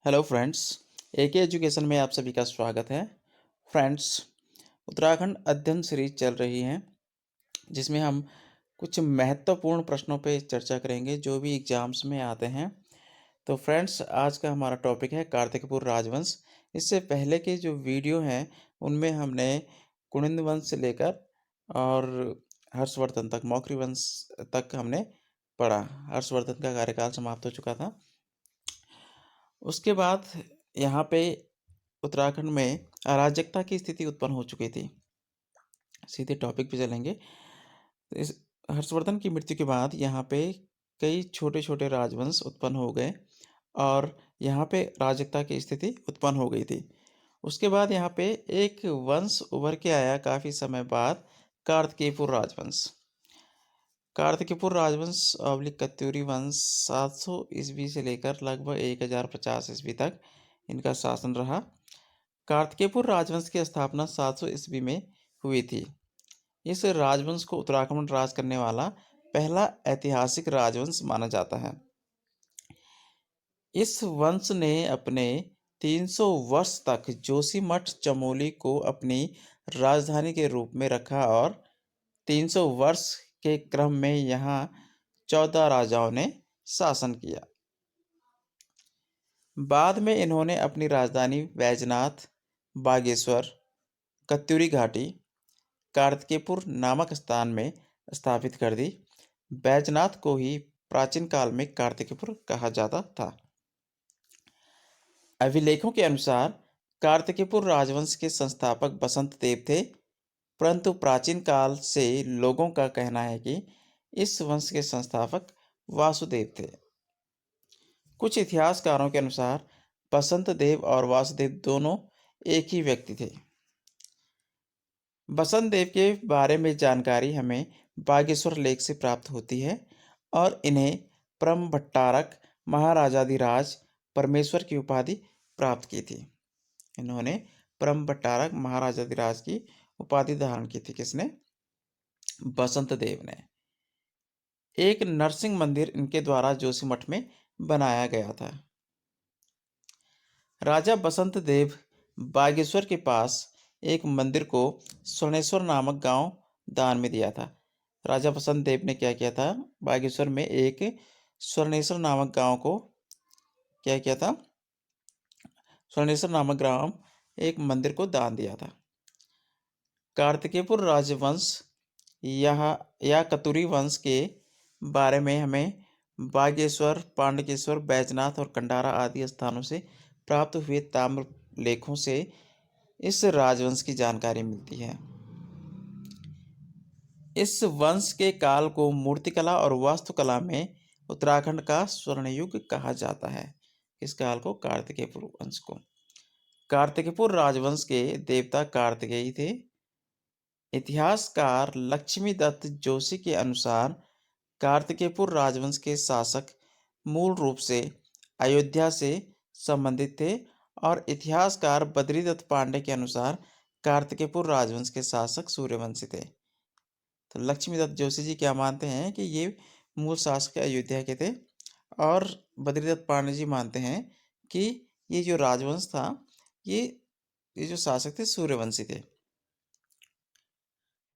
Hello friends, एके education में आप सभी का स्वागत है। फ्रेंड्स, उत्तराखंड अध्ययन सीरीज चल रही है जिसमें हम कुछ महत्वपूर्ण प्रश्नों पे चर्चा करेंगे जो भी एग्जाम्स में आते हैं। तो फ्रेंड्स, आज का हमारा टॉपिक है कार्तिकपुर राजवंश। इससे पहले के जो वीडियो हैं उनमें हमने कुनिंद वंश से लेकर और हर्षवर्धन तक, मौर्य वंश तक हमने पढ़ा। हर्षवर्धन का कार्यकाल समाप्त हो चुका था। उसके बाद यहाँ पे उत्तराखंड में अराजकता की स्थिति उत्पन्न हो चुकी थी। सीधे टॉपिक पे चलेंगे। तो इस हर्षवर्धन की मृत्यु के बाद यहाँ पे कई छोटे छोटे राजवंश उत्पन्न हो गए और यहाँ पे अराजकता की स्थिति उत्पन्न हो गई थी। उसके बाद यहाँ पे एक वंश उभर के आया काफ़ी समय बाद, कार्तिकेयपुर राजवंश। कार्तिकेयपुर राजवंश कत्यूरी वंश 700 ईस्वी से लेकर लगभग 1050 ईस्वी तक इनका शासन रहा। कार्तिकेयपुर राजवंश की स्थापना 700 ईस्वी में हुई थी। इस राजवंश को उत्तराखंड राज करने वाला पहला ऐतिहासिक राजवंश माना जाता है। इस वंश ने अपने 300 वर्ष तक जोशीमठ चमोली को अपनी राजधानी के रूप में रखा और 300 वर्ष के क्रम में यहाँ 14 राजाओं ने शासन किया। बाद में इन्होंने अपनी राजधानी बैजनाथ, बागेश्वर, कत्यूरी घाटी, कार्तिकेयपुर नामक स्थान में स्थापित कर दी। बैजनाथ को ही प्राचीन काल में कार्तिकेयपुर कहा जाता था। अभिलेखों के अनुसार कार्तिकेयपुर राजवंश के संस्थापक बसंत देव थे, परंतु प्राचीन काल से लोगों का कहना है कि इस वंश के संस्थापक वासुदेव थे। कुछ इतिहासकारों के अनुसार बसंत देव और वासुदेव दोनों एक ही व्यक्ति थे। बसंत देव के बारे में जानकारी हमें बागेश्वर लेख से प्राप्त होती है और इन्हें परम भट्टारक महाराजाधिराज परमेश्वर की उपाधि प्राप्त की थी। इन्होंने परम भट्टारक महाराजाधिराज की उपाधि धारण की थी। किसने? बसंत देव ने। एक नरसिंह मंदिर इनके द्वारा जोशीमठ में बनाया गया था। राजा बसंत देव बागेश्वर के पास एक मंदिर को स्वर्णेश्वर नामक गांव दान में दिया था। राजा बसंत देव ने क्या किया था? बागेश्वर में एक स्वर्णेश्वर नामक गांव को क्या किया था? स्वर्णेश्वर नामक ग्राम एक मंदिर को दान दिया था। कार्तिकेयपुर राजवंश या कतुरी वंश के बारे में हमें बागेश्वर, पांडकेश्वर, बैजनाथ और कंडारा आदि स्थानों से प्राप्त हुए ताम्र लेखों से इस राजवंश की जानकारी मिलती है। इस वंश के काल को मूर्तिकला और वास्तुकला में उत्तराखंड का स्वर्ण युग कहा जाता है। इस काल को कार्तिकेयपुर वंश को। कार्तिकेयपुर राजवंश के देवता कार्तिकेय थे। इतिहासकार लक्ष्मीदत्त जोशी के अनुसार कार्तिकेयपुर राजवंश के शासक मूल रूप से अयोध्या से संबंधित थे और इतिहासकार बद्रीदत्त पांडे के अनुसार कार्तिकेयपुर राजवंश के शासक सूर्यवंशी थे। तो लक्ष्मीदत्त जोशी जी क्या मानते हैं कि ये मूल शासक अयोध्या के थे और बद्रीदत्त पांडे जी मानते हैं कि ये जो राजवंश था ये जो शासक थे सूर्यवंशी थे।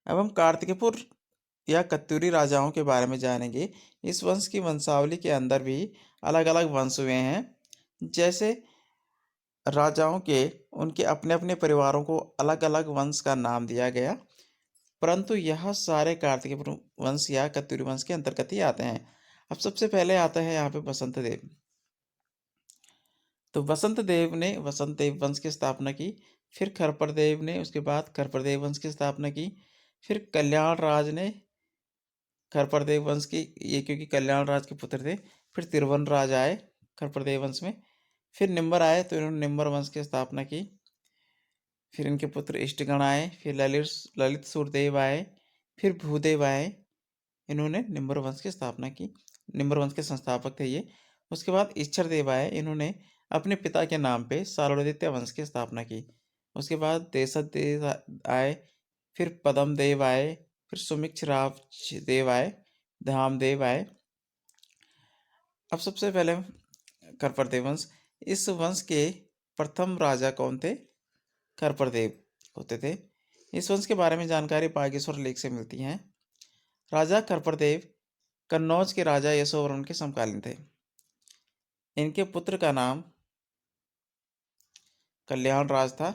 अब हम कार्तिकेयपुर या कत्यूरी राजाओं के बारे में जानेंगे। इस वंश की वंशावली के अंदर भी अलग अलग वंश हुए हैं। जैसे राजाओं के उनके अपने अपने परिवारों को अलग अलग वंश का नाम दिया गया, परंतु यह सारे कार्तिकेय वंश या कत्यूरी वंश के अंतर्गत ही आते हैं। अब सबसे पहले आता है यहाँ पे बसंत देव। तो बसंत देव वंश की स्थापना की। फिर खरपर देव ने उसके बाद खरपर देव वंश की स्थापना की। फिर कल्याण राज ने खरपर देव वंश की, ये क्योंकि कल्याण राज के पुत्र थे। फिर तिरुवन राज आए खरपर देव वंश में। फिर निम्बर आए तो इन्होंने निम्बर वंश की स्थापना की। फिर इनके पुत्र इष्टगण आए। फिर ललित सूरदेव आए। फिर भूदेव आए। इन्होंने निम्बर वंश की स्थापना की। निम्बर वंश के संस्थापक थे ये। उसके बाद इच्छर देव आए। इन्होंने अपने पिता के नाम पे सालोदित्य वंश की स्थापना की। उसके बाद देशद देव आए। फिर पदम देव आए। फिर सुमिक्षराव देव आए। धामदेव आए। अब सबसे पहले खरपर देव वंश। इस वंश के प्रथम राजा कौन थे? खरप्रदेव होते थे। इस वंश के बारे में जानकारी बागेश्वर लेख से मिलती है। राजा खरप्रदेव कन्नौज के राजा यशोवर्ण के समकालीन थे। इनके पुत्र का नाम कल्याण राज था।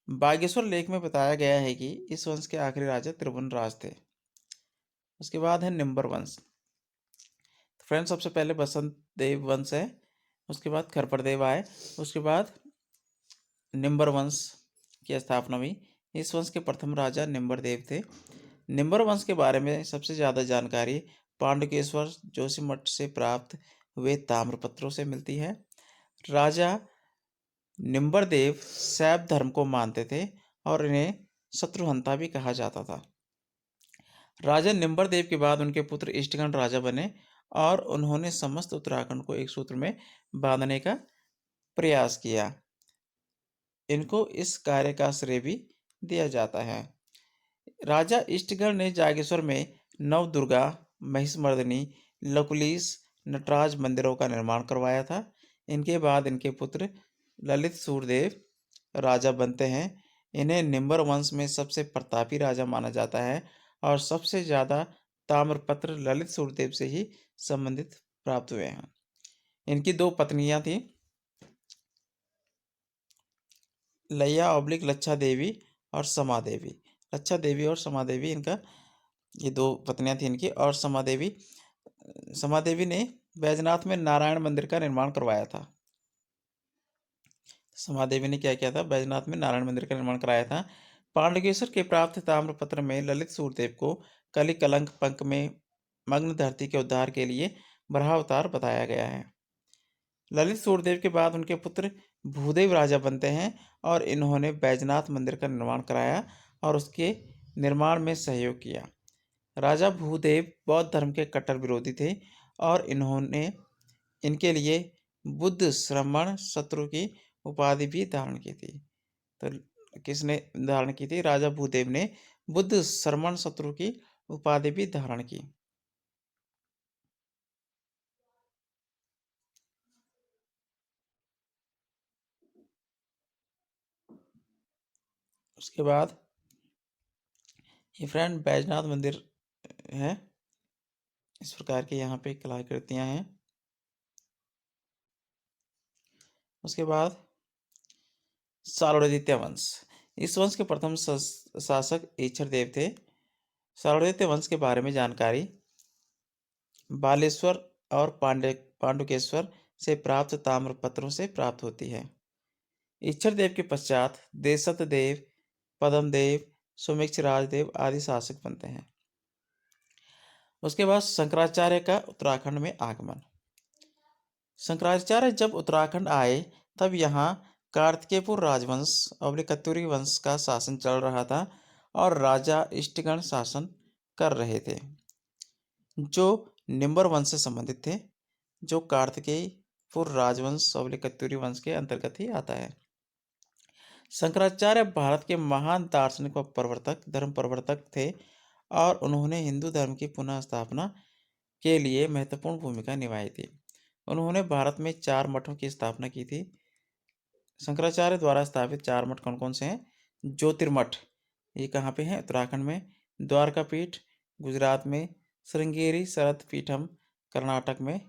बागेश्वर लेख में बताया गया है कि इस वंश के आखिरी राजा त्रिभुवन राज थे। उसके बाद है निम्बर वंश। तो फ्रेंड्स, सबसे पहले बसंत देव वंश है, उसके बाद खरप्रदेव आए, उसके बाद निम्बर वंश की स्थापना हुई। इस वंश के प्रथम राजा निम्बर देव थे। निम्बर वंश के बारे में सबसे ज़्यादा जानकारी पांडुकेश्वर जोशीमठ से प्राप्त हुए ताम्रपत्रों से मिलती है। राजा निम्बरदेव शैव धर्म को मानते थे और इन्हें शत्रुहंता भी कहा जाता था। राजा निम्बरदेव के बाद उनके पुत्र इष्टगण राजा बने और उन्होंने समस्त उत्तराखंड को एक सूत्र में बांधने का प्रयास किया। इनको इस कार्य का श्रेय भी दिया जाता है। राजा इष्टगण ने जागेश्वर में नवदुर्गा, महिषमर्दिनी, लकुलीश, नटराज मंदिरों का निर्माण करवाया था। इनके बाद इनके पुत्र ललित सूर्यदेव राजा बनते हैं। इन्हें निम्बर वंश में सबसे प्रतापी राजा माना जाता है और सबसे ज़्यादा ताम्रपत्र ललित सूर्यदेव से ही संबंधित प्राप्त हुए हैं। इनकी दो पत्नियां थीं, लैया ऑब्लिक लच्छा देवी और समा देवी। लच्छा देवी और समा देवी, इनका ये दो पत्नियां थी इनकी। और समा देवी ने बैजनाथ में नारायण मंदिर का निर्माण करवाया था। समा देवी ने क्या किया था? बैजनाथ में नारायण मंदिर का निर्माण कराया था। पांडुकेश्वर के प्राप्त ताम्रपत्र में ललित सूर्यदेव को कलि कलंक पंख में मग्न धरती के उद्धार के लिए वराहावतार बताया गया है। ललित सूर्यदेव के बाद उनके पुत्र भूदेव राजा बनते हैं और इन्होंने बैजनाथ मंदिर का निर्माण कराया और उसके निर्माण में सहयोग किया। राजा भूदेव बौद्ध धर्म के कट्टर विरोधी थे और इन्होंने इनके लिए बुद्ध श्रमण शत्रु की उपाधि भी धारण की थी। तो किसने धारण की थी? राजा भूदेव ने बुद्ध श्रमण शत्रु की उपाधि भी धारण की। उसके बाद ये फ्रेंड बैजनाथ मंदिर है। इस प्रकार की यहाँ पे कलाकृतियाँ हैं। उसके बाद सालोड़िद्य वंश। इस वंश के प्रथम शासक ईक्षरदेव थे। सालोड़िद्य वंश के बारे में जानकारी बालेश्वर और पांडुकेश्वर से प्राप्त ताम्रपत्रों से प्राप्त होती है। ईक्षरदेव के पश्चात देशतदेव, पद्मदेव, सुमिक्ष राजदेव आदि शासक बनते हैं। उसके बाद शंकराचार्य का उत्तराखंड में आगमन। शंकराचार्य जब उत्तराखंड आए तब यहाँ कार्तिकेयपुर राजवंश और कत्यूरी वंश का शासन चल रहा था और राजा इष्टगण शासन कर रहे थे, जो निम्बर वंश से संबंधित थे, जो कार्तिकेयपुर राजवंश और कत्यूरी वंश के अंतर्गत ही आता है। शंकराचार्य भारत के महान दार्शनिक व प्रवर्तक, धर्म प्रवर्तक थे और उन्होंने हिंदू धर्म की पुनः स्थापना के लिए महत्वपूर्ण भूमिका निभाई थी। उन्होंने भारत में 4 मठों की स्थापना की थी। शंकराचार्य द्वारा स्थापित 4 मठ कौन कौन से हैं? ज्योतिर्मठ, ये कहाँ पे हैं? उत्तराखंड में। द्वारका पीठ गुजरात में। श्रृंगेरी शरद पीठम कर्नाटक में।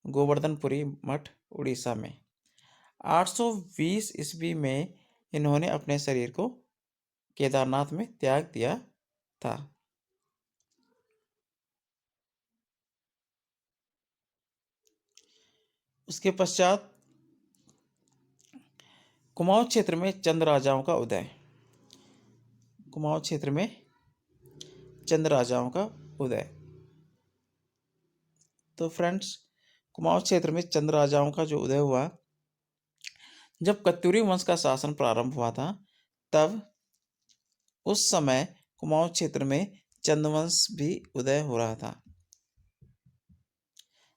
गोवर्धनपुरी मठ उड़ीसा में। 820 ईस्वी में इन्होंने अपने शरीर को केदारनाथ में त्याग दिया था। उसके पश्चात कुमाऊं क्षेत्र में चंद राजाओं का उदय। कुमाऊं क्षेत्र में चंद राजाओं का उदय। तो फ्रेंड्स, कुमाऊं क्षेत्र में चंद राजाओं का जो उदय हुआ, जब कत्यूरी वंश का शासन प्रारंभ हुआ था, तब उस समय कुमाऊं क्षेत्र में चंदवंश भी उदय हो रहा था।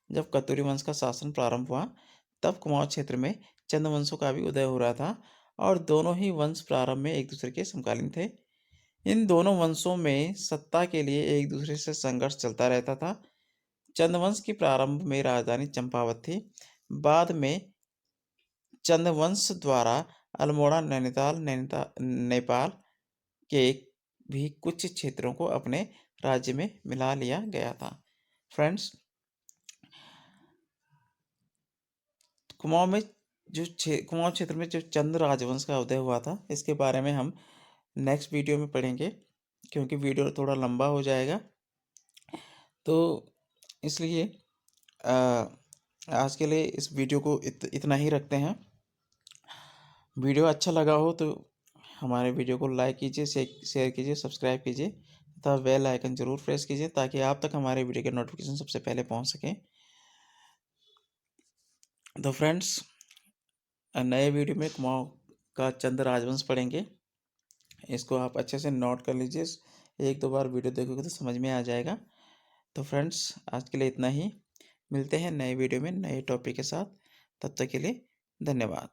जब कत्यूरी वंश का शासन प्रारंभ हुआ तब कुमाऊं क्षेत्र में चंदवंशों का भी उदय हो रहा था और दोनों ही वंश प्रारंभ में एक दूसरे के समकालीन थे। इन दोनों वंशों में सत्ता के लिए एक दूसरे से संघर्ष चलता रहता था। चंदवंश की प्रारंभ में राजधानी चंपावत थी। बाद में चंदवंश द्वारा अल्मोड़ा, नेपाल के भी कुछ क्षेत्रों को अपने राज्य में मिला लिया गया था। फ्रेंड्स, कुमाऊं क्षेत्र में जो चंद राजवंश का उदय हुआ था, इसके बारे में हम नेक्स्ट वीडियो में पढ़ेंगे, क्योंकि वीडियो थोड़ा लंबा हो जाएगा। तो इसलिए आज के लिए इस वीडियो को इतना ही रखते हैं। वीडियो अच्छा लगा हो तो हमारे वीडियो को लाइक कीजिए, शेयर कीजिए, सब्सक्राइब कीजिए तथा बेल आइकन जरूर प्रेस कीजिए, ताकि आप तक हमारे वीडियो के नोटिफिकेशन सबसे पहले पहुंच सकें। तो फ्रेंड्स, नए वीडियो में कुमाऊं का चंद राजवंश पढ़ेंगे। इसको आप अच्छे से नोट कर लीजिए, एक दो बार वीडियो देखोगे तो समझ में आ जाएगा। तो फ्रेंड्स, आज के लिए इतना ही। मिलते हैं नए वीडियो में नए टॉपिक के साथ। तब तक के लिए धन्यवाद।